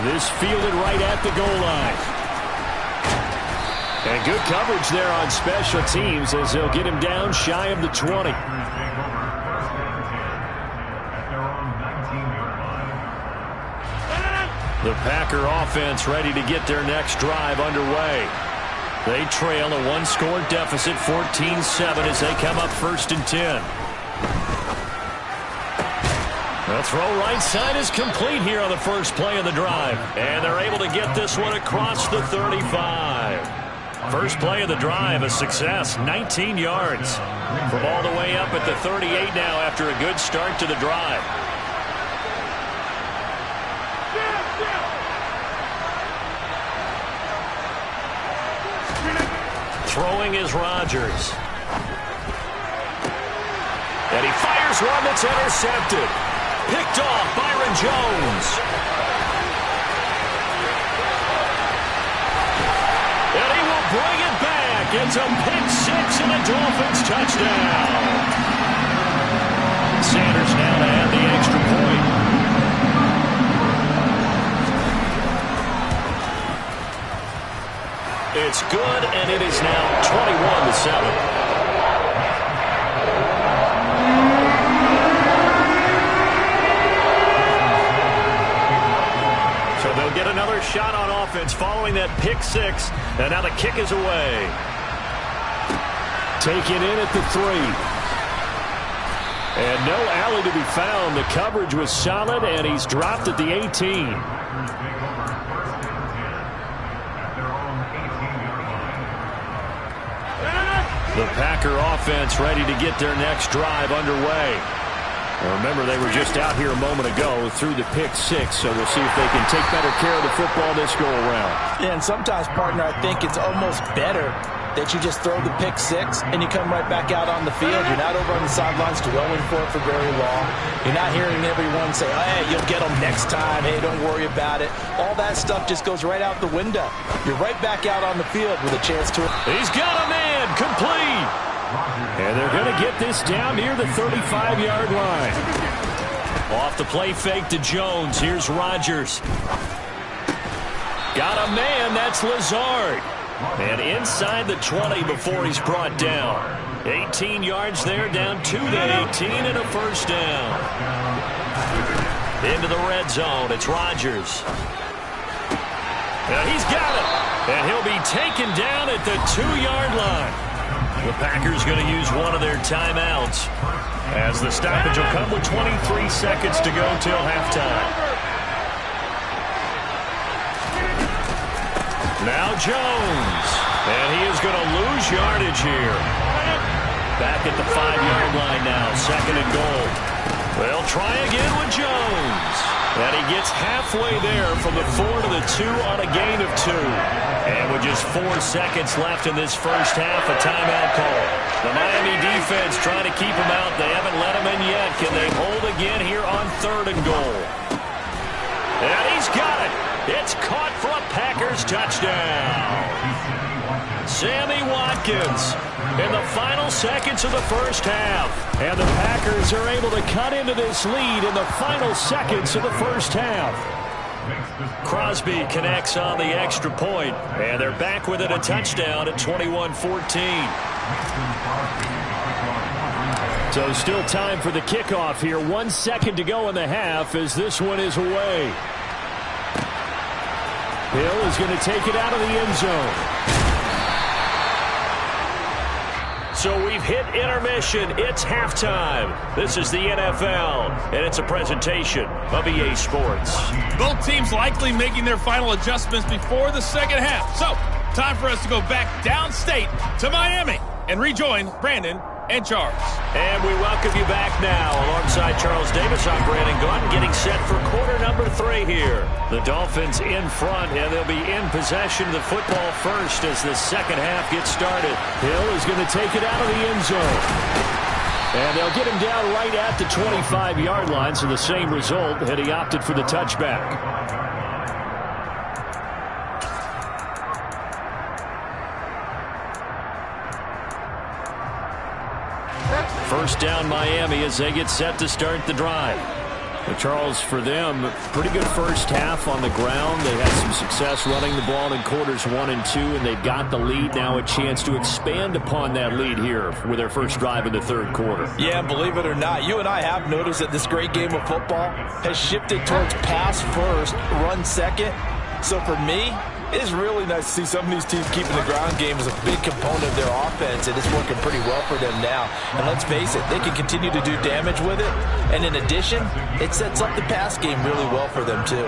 This fielded right at the goal line. And good coverage there on special teams as they'll get him down shy of the 20. The Packer offense ready to get their next drive underway. They trail a one-score deficit, 14-7, as they come up 1st and 10. The throw right side is complete here on the first play of the drive. And they're able to get this one across the 35. First play of the drive, a success, 19 yards. From all the way up at the 38 now after a good start to the drive. Throwing is Rodgers. And he fires one that's intercepted. Picked off Byron Jones. And he will bring it back. It's a pick six and a Dolphins touchdown. Sanders now to add the extra point. It's good, and it is now 21-7. So they'll get another shot on offense following that pick six, and now the kick is away. Taken in at the 3. And no alley to be found. The coverage was solid, and he's dropped at the 18. The Packer offense ready to get their next drive underway. And remember, they were just out here a moment ago through the pick six, so we'll see if they can take better care of the football this go-around. Yeah, and sometimes, partner, I think it's almost better that you just throw the pick six and you come right back out on the field. You're not over on the sidelines dwelling for it for very long. You're not hearing everyone say, oh, hey, you'll get them next time. Hey, don't worry about it. All that stuff just goes right out the window. You're right back out on the field with a chance to... He's got a man, complete. And they're going to get this down near the 35-yard line. Off the play fake to Jones. Here's Rodgers. Got a man, that's Lazard. And inside the 20 before he's brought down. 18 yards there, down to the 18 and a first down. Into the red zone, it's Rodgers. And he's got it. And he'll be taken down at the 2-yard line. The Packers going to use one of their timeouts as the stoppage will come with 23 seconds to go till halftime. Now Jones, and he is going to lose yardage here. Back at the 5-yard line now, 2nd and goal. They'll try again with Jones. And he gets halfway there from the 4 to the 2 on a gain of 2. And with just 4 seconds left in this first half, a timeout call. The Miami defense trying to keep him out. They haven't let him in yet. Can they hold again here on 3rd and goal? And he's got it. It's caught for a Packers touchdown. Sammy Watkins in the final seconds of the first half. And the Packers are able to cut into this lead in the final seconds of the first half. Crosby connects on the extra point, and they're back with it, a touchdown at 21-14. So still time for the kickoff here. 1 second to go in the half as this one is away. Hill is going to take it out of the end zone. So we've hit intermission. It's halftime. This is the NFL, and it's a presentation of EA Sports. Both teams likely making their final adjustments before the second half. So, time for us to go back downstate to Miami and rejoin Brandon and Charles. And we welcome you back now. Alongside Charles Davis, I'm Brandon Gordon, getting set for quarter number 3 here. The Dolphins in front, and they'll be in possession of the football first as the second half gets started. Hill is going to take it out of the end zone. And they'll get him down right at the 25-yard line, so the same result had he opted for the touchback. First down Miami as they get set to start the drive. Charles, for them, pretty good first half on the ground. They had some success running the ball in quarters 1 and 2, and they've got the lead. Now a chance to expand upon that lead here with their first drive in the third quarter. Yeah, believe it or not, you and I have noticed that this great game of football has shifted towards pass first, run second. So for me, it's really nice to see some of these teams keeping the ground game as a big component of their offense, and it's working pretty well for them now. And let's face it, they can continue to do damage with it. And in addition, it sets up the pass game really well for them, too.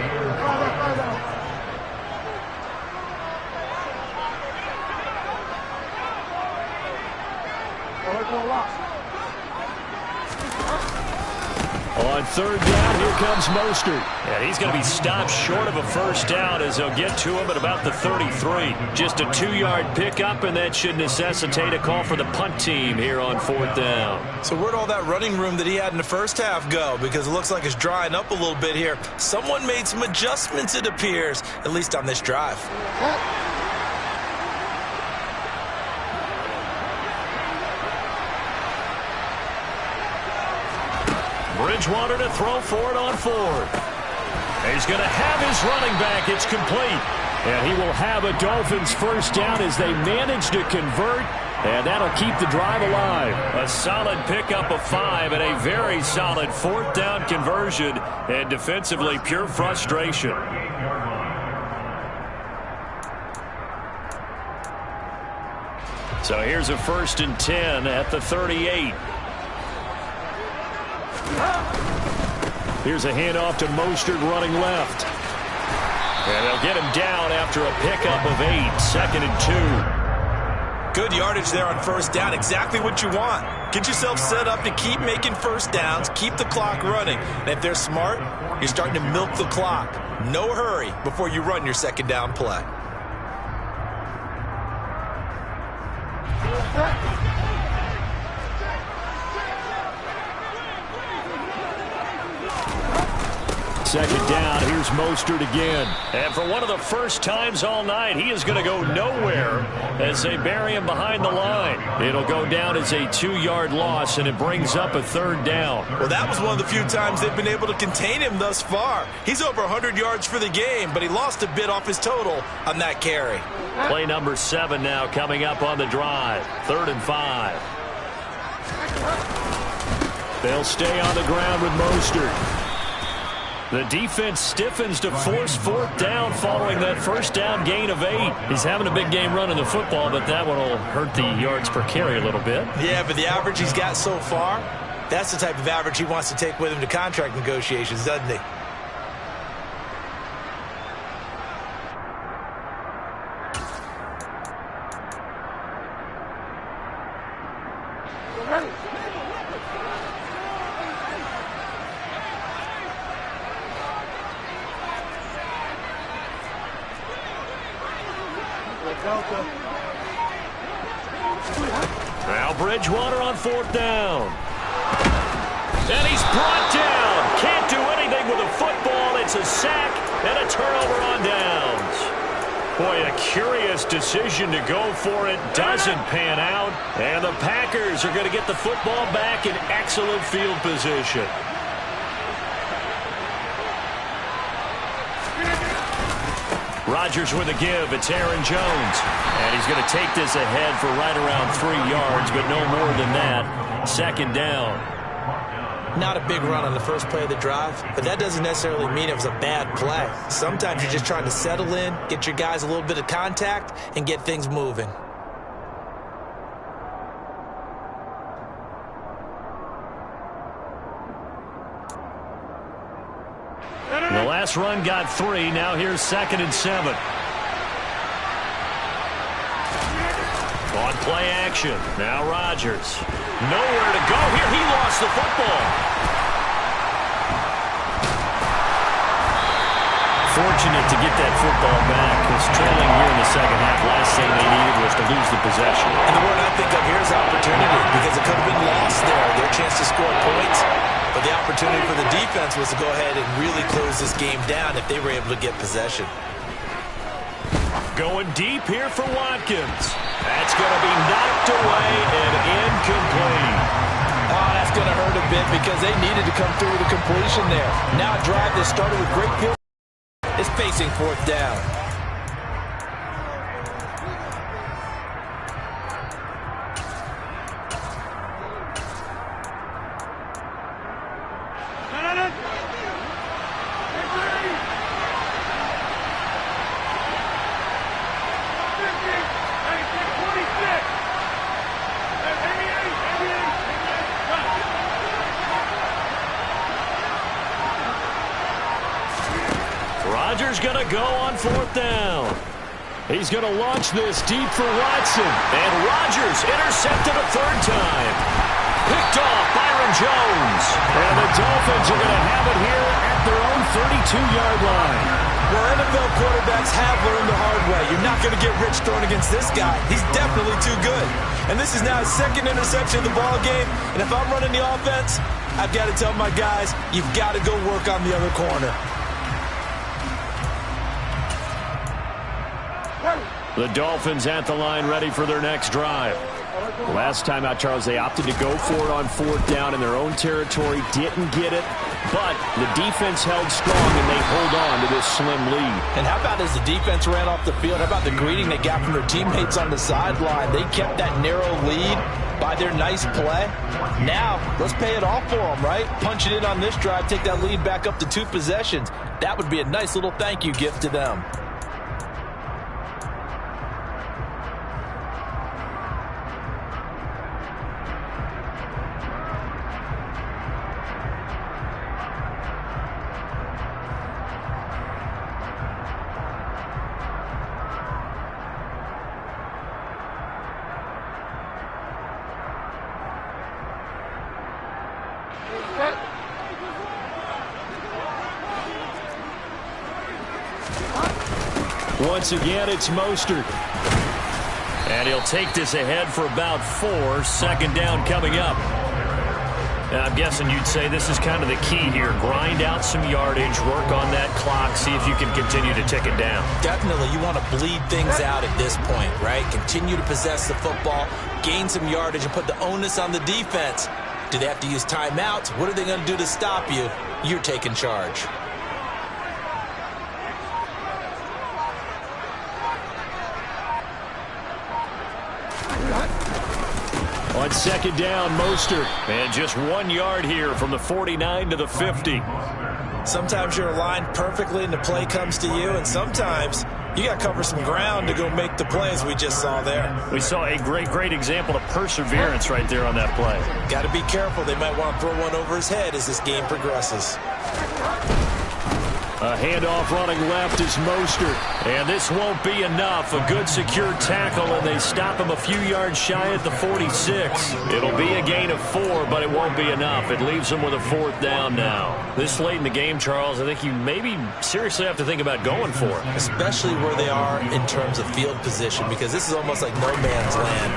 On third down, here comes Mostert. And he's going to be stopped short of a first down as they'll get to him at about the 33. Just a 2-yard pickup, and that should necessitate a call for the punt team here on fourth down. So where'd all that running room that he had in the first half go? Because it looks like it's drying up a little bit here. Someone made some adjustments, it appears, at least on this drive. Bridgewater to throw for it on fourth. He's going to have his running back. It's complete. And he will have a Dolphins first down as they manage to convert. And that'll keep the drive alive. A solid pickup of 5 and a very solid fourth down conversion. And defensively, pure frustration. So here's a 1st and 10 at the 38. Here's a handoff to Mostert running left. And they'll get him down after a pickup of 8. 2nd and 2. Good yardage there on first down. Exactly what you want. Get yourself set up to keep making first downs, keep the clock running. And if they're smart, you're starting to milk the clock. No hurry before you run your second down play. Second down, here's Mostert again. And for one of the first times all night, he is going to go nowhere as they bury him behind the line. It'll go down as a 2-yard loss, and it brings up a third down. Well, that was one of the few times they've been able to contain him thus far. He's over 100 yards for the game, but he lost a bit off his total on that carry. Play number 7 now coming up on the drive. 3rd and 5. They'll stay on the ground with Mostert. The defense stiffens to force fourth down following that first down gain of 8. He's having a big game running the football, but that one will hurt the yards per carry a little bit. Yeah, but the average he's got so far, that's the type of average he wants to take with him to contract negotiations, doesn't he? Now Bridgewater on fourth down. And he's brought down. Can't do anything with a football. It's a sack and a turnover on downs. Boy, a curious decision to go for it. Doesn't pan out. And the Packers are going to get the football back in excellent field position. Rodgers with a give. It's Aaron Jones. And he's going to take this ahead for right around 3 yards, but no more than that. 2nd down. Not a big run on the first play of the drive, but that doesn't necessarily mean it was a bad play. Sometimes you're just trying to settle in, get your guys a little bit of contact, and get things moving. The last run got 3. Now here's 2nd and 7. On play action. Now Rodgers. Nowhere to go here. He lost the football. Fortunate to get that football back. It's trailing here in the second half. Last thing they needed was to lose the possession. And the word I think of here is opportunity, because it could have been lost there. Their chance to score points. But the opportunity for the defense was to go ahead and really close this game down if they were able to get possession. Going deep here for Watkins. That's going to be knocked away and incomplete. Oh, that's going to hurt a bit because they needed to come through with a completion there. Now a drive that started with great field is facing fourth down. Rodgers going to go on fourth down. He's going to launch this deep for Watson. And Rodgers intercepted a third time. Picked off Byron Jones. And the Dolphins are going to have it here at their own 32-yard line. Well, NFL quarterbacks have learned the hard way. You're not going to get rich throwing against this guy. He's definitely too good. And this is now his second interception of the ball game. And if I'm running the offense, I've got to tell my guys, you've got to go work on the other corner. The Dolphins at the line ready for their next drive. Last time out, Charles, they opted to go for it on fourth down in their own territory. Didn't get it, but the defense held strong, and they hold on to this slim lead. And how about as the defense ran off the field, how about the greeting they got from their teammates on the sideline? They kept that narrow lead by their nice play. Now, let's pay it off for them, right? Punch it in on this drive, take that lead back up to 2 possessions. That would be a nice little thank you gift to them. Once again, it's Mostert. And he'll take this ahead for about 4. Second down coming up. Now, I'm guessing you'd say this is kind of the key here. Grind out some yardage, work on that clock, see if you can continue to tick it down. Definitely, you want to bleed things out at this point, right? Continue to possess the football, gain some yardage, and put the onus on the defense. Do they have to use timeouts? What are they going to do to stop you? You're taking charge. On second down, Mostert. And just 1 yard here from the 49 to the 50. Sometimes you're aligned perfectly and the play comes to you, and sometimes you got to cover some ground to go make the plays we just saw there. We saw a great example of perseverance right there on that play. Got to be careful. They might want to throw one over his head as this game progresses. A handoff running left is Mostert. And this won't be enough. A good secure tackle, and they stop him a few yards shy at the 46. It'll be a gain of 4, but it won't be enough. It leaves them with a fourth down now. This late in the game, Charles, I think you maybe seriously have to think about going for it. Especially where they are in terms of field position, because this is almost like no man's land.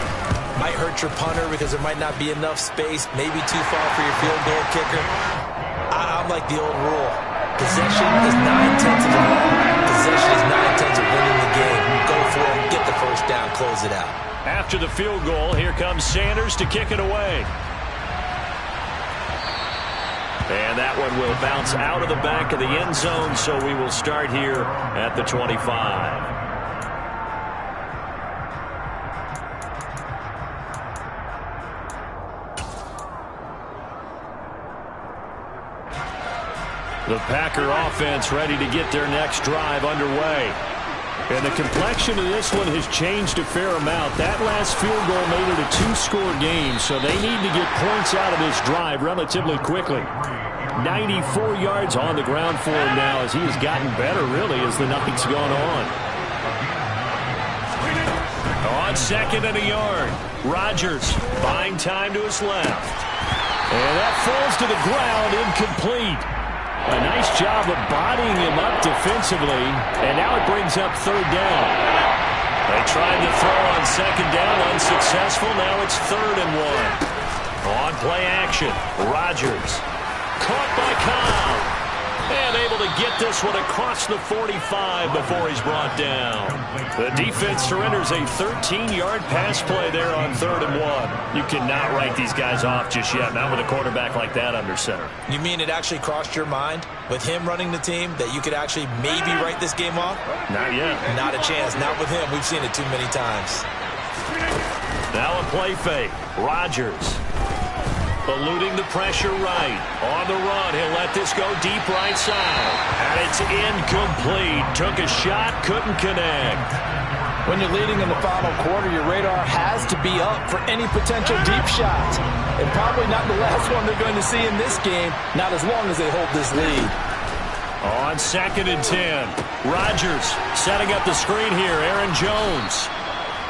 Might hurt your punter because there might not be enough space, maybe too far for your field goal kicker. I'm like the old rule. Possession is 9/10 of the ball. Possession is 9/10 of winning the game. Go for it, get the first down, close it out. After the field goal, here comes Sanders to kick it away. And that one will bounce out of the back of the end zone, so we will start here at the 25. The Packer offense ready to get their next drive underway. And the complexion of this one has changed a fair amount. That last field goal made it a 2-score game, so they need to get points out of this drive relatively quickly. 94 yards on the ground for him now as he has gotten better, really, as the night's gone on. On second and a yard, Rodgers buying time to his left. And that falls to the ground, incomplete. A nice job of bodying him up defensively, and now it brings up third down. They tried to throw on second down, unsuccessful. Now it's 3rd and 1. On play action, Rodgers. Caught by Cobb. And able to get this one across the 45 before he's brought down. The defense surrenders a 13-yard pass play there on 3rd and 1. You cannot write these guys off just yet, not with a quarterback like that under center. You mean it actually crossed your mind with him running the team that you could actually maybe write this game off? Not yet. Not a chance. Not with him. We've seen it too many times. Now a play fake. Rodgers eluding the pressure right. On the run, he'll let this go deep right side. And it's incomplete. Took a shot, couldn't connect. When you're leading in the final quarter, your radar has to be up for any potential deep shots. And probably not the last one they're going to see in this game, not as long as they hold this lead. On 2nd and 10, Rodgers setting up the screen here. Aaron Jones.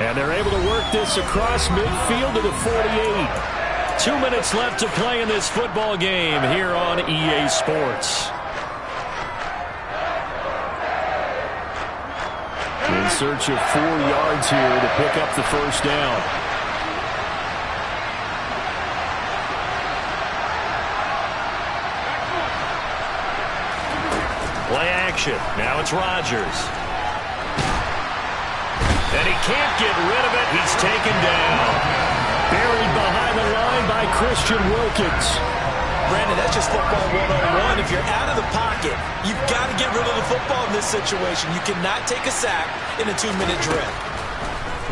And they're able to work this across midfield to the 48. 2 minutes left to play in this football game here on EA Sports. In search of 4 yards here to pick up the first down. Play action. Now it's Rodgers. And he can't get rid of it. He's taken down. Buried behind the line by Christian Wilkins. Brandon, that's just football 101. If you're out of the pocket, you've got to get rid of the football in this situation. You cannot take a sack in a 2-minute drill.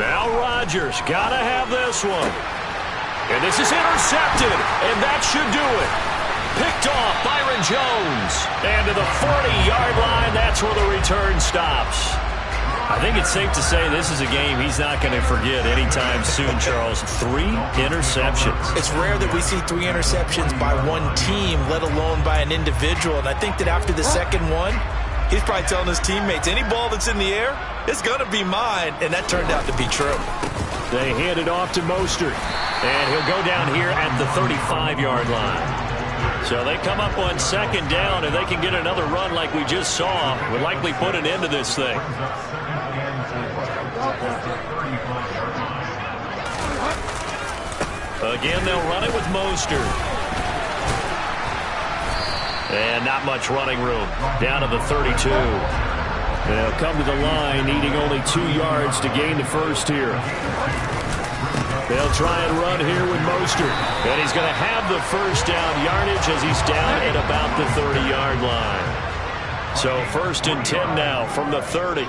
Now Rodgers got to have this one. And this is intercepted, and that should do it. Picked off Byron Jones. And to the 40-yard line, that's where the return stops. I think it's safe to say this is a game he's not going to forget anytime soon, Charles. 3 interceptions. It's rare that we see 3 interceptions by one team, let alone by an individual. And I think that after the second one, he's probably telling his teammates, any ball that's in the air, it's going to be mine. And that turned out to be true. They hand it off to Mostert. And he'll go down here at the 35-yard line. So they come up on 2nd down, and they can get another run like we just saw. Would likely put an end to this thing. Again, they'll run it with Mostert. And not much running room. Down to the 32. They'll come to the line, needing only 2 yards to gain the first here. They'll try and run here with Mostert. And he's going to have the first down yardage as he's down at about the 30-yard line. So 1st and 10 now from the 30.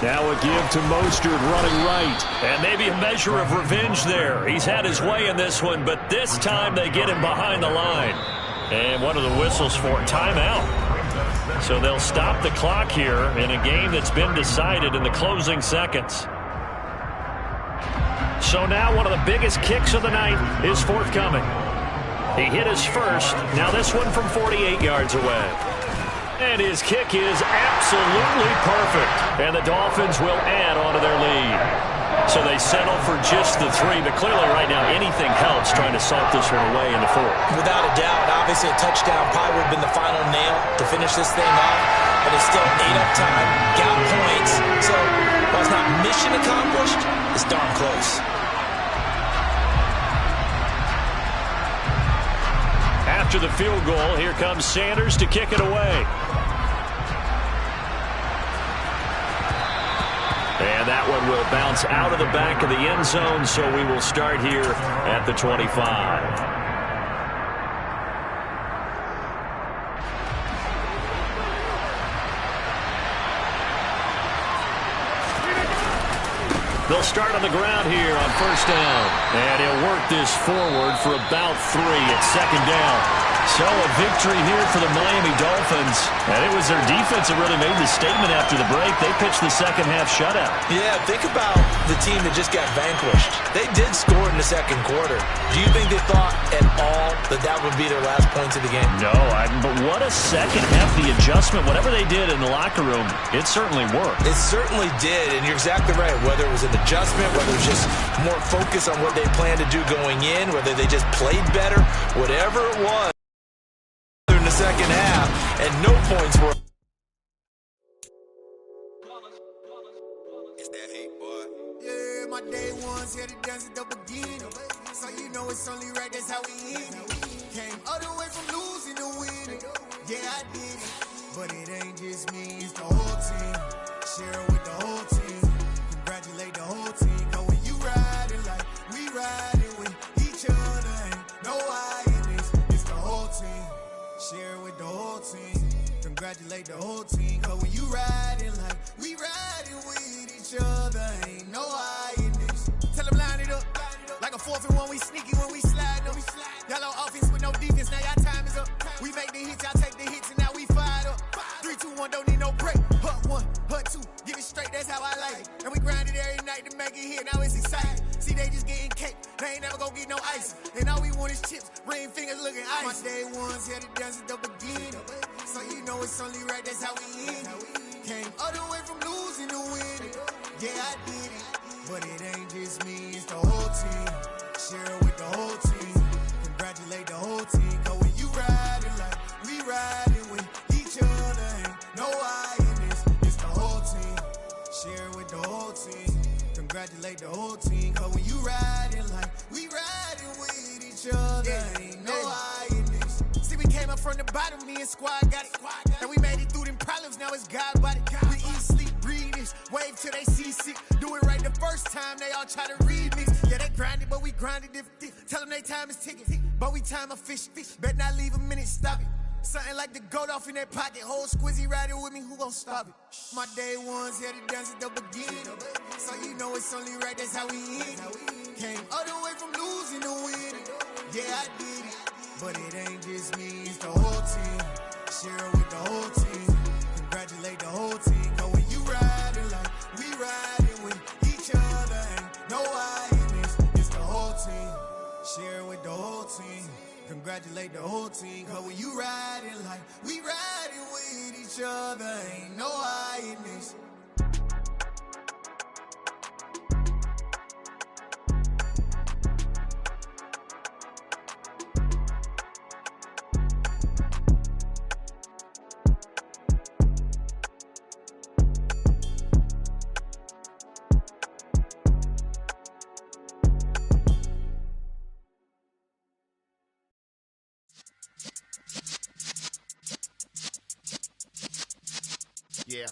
Now a give to Mostert running right. And maybe a measure of revenge there. He's had his way in this one, but this time they get him behind the line. And one of the whistles for a timeout. So they'll stop the clock here in a game that's been decided in the closing seconds. So now one of the biggest kicks of the night is forthcoming. He hit his first. Now this one from 48 yards away. And his kick is absolutely perfect. And the Dolphins will add on to their lead. So they settle for just the 3, but clearly right now anything helps trying to salt this one away in the 4th. Without a doubt, obviously a touchdown probably would have been the final nail to finish this thing off, but it's still 8 up time, got points, so while it's not mission accomplished, it's darn close. After the field goal, here comes Sanders to kick it away. And that one will bounce out of the back of the end zone, so we will start here at the 25. They'll start on the ground here on 1st down. And he'll work this forward for about 3 at 2nd down. So a victory here for the Miami Dolphins. And it was their defense that really made the statement after the break. They pitched the second half shutout. Yeah, think about the team that just got vanquished. They did score in the second quarter. Do you think they thought at all that that would be their last points of the game? No, but what a second half. The adjustment, whatever they did in the locker room, it certainly worked. It certainly did, and you're exactly right. Whether it was an adjustment, whether it was just more focus on what they planned to do going in, whether they just played better, whatever it was in the second half, and no points were. It's that hate, boy. Yeah, my day ones here to dance at the beginning. So you know it's only right, that's how we eat. Came up I did it. But it ain't just me, it's the whole team. Share it with the whole team. Congratulate the whole team. Cause when you riding like we riding with each other, ain't no I in this. It's the whole team. Share it with the whole team. Congratulate the whole team. Cause when you riding like we riding with each other, ain't no I in this. Tell them line it up. Like a 4th and 1, we sneaky when we slide up. Y'all on offense with no defense, now y'all time is up. We make the hits, y'all take the hits, and now we fired up. 3, 2, 1, don't need no break. Hut 1, hut 2, get it straight, that's how I like it. And we grind it every night to make it hit, now it's exciting. See, they just getting cake, they ain't never gonna get no ice. And all we want is chips, ring fingers looking ice. My day ones had it done since the beginning. So you know it's only right, that's how we end it. Came all the way from losing to winning. Yeah, I did it. But it ain't just me, it's the whole team. Share it with the whole team. Congratulate the whole team. Cause when you riding like we riding with each other, ain't no I in this. It's the whole team. Share it with the whole team. Congratulate the whole team. Cause when you riding like we riding with each other, ain't no I in this. See, we came up from the bottom, me and squad got it. And we made it through them problems, now it's God body. We eat, sleep, breathe this. Wave till they see sick. Do it right the first time, they all try to remix. Yeah, they grinded, but we grinded different. Tell them they time is ticking, but we time a fish. Bet not leave a minute, stop it. Something like the goat off in that pocket. Whole squizzy riding with me, who gon' stop it? My day ones had it done since the beginning. So you know it's only right, that's how we end it. Came all the way from losing to winning. Yeah, I did it. But it ain't just me, it's the whole team. Share it with the whole team. Congratulate the whole team. Cause when you riding like we riding with each other, ain't no I in this. It's the whole team. Share it with the whole team. Congratulate the whole team. Cause when you riding like we riding with each other, ain't no I in this. Yeah.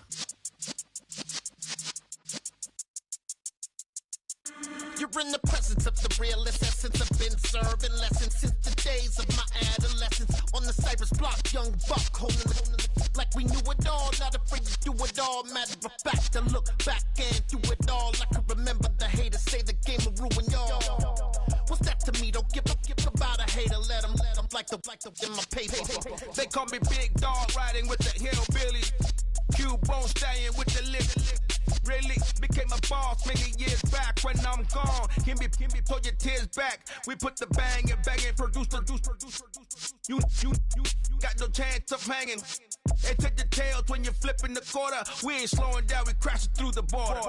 You're in the presence of the realest essence. I've been serving lessons since the days of my adolescence. On the Cypress block, young buck holding it like we knew it all. Not afraid to do it all. Matter of fact, to look back and do it all. I can remember the haters say the game will ruin y'all. What's that to me? Don't give about a hater. Let them like the in my paper. They call me Big Dog, riding with the hillbillies. B.O.M.B.S staying with the lip. Really became a boss many years back. When I'm gone, can be pull your tears back. We put the bang and produce. You got no chance of hanging. They take the tails when you're flipping the quarter. We ain't slowing down, we crashing through the border.